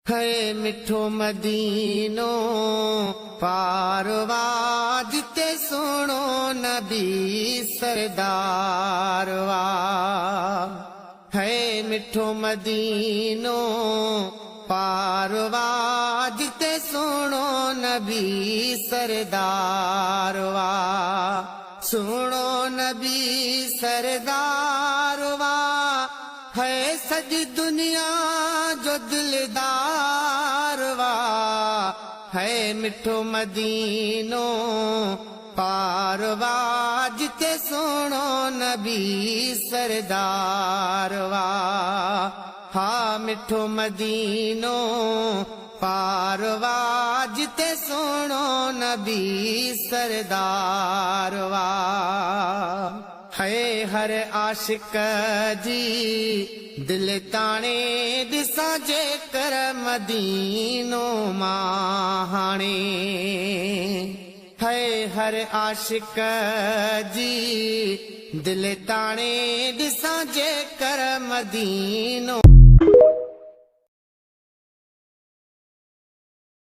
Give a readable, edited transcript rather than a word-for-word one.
है मिठो मदीनो पारवा जिते सुनो नबी सरदारवा। है मिठो मदीनो पारवा जिते सुनो नबी सरदारवा। सुनो नबी सरदारवा है सजी दुनिया जो दिलदारवा। है मिठो मदीनो पारवा जिते सुनो नबी सरदारवा। हा मिठो मदीनो पारवा जिते सुनो नबी सरदारवा। है हर आशिक जी दिल ताणे दिसा जे कर मदीनो माहाणे। है हर आशिक जी दिल ताणे दिसा जे कर मदीनो।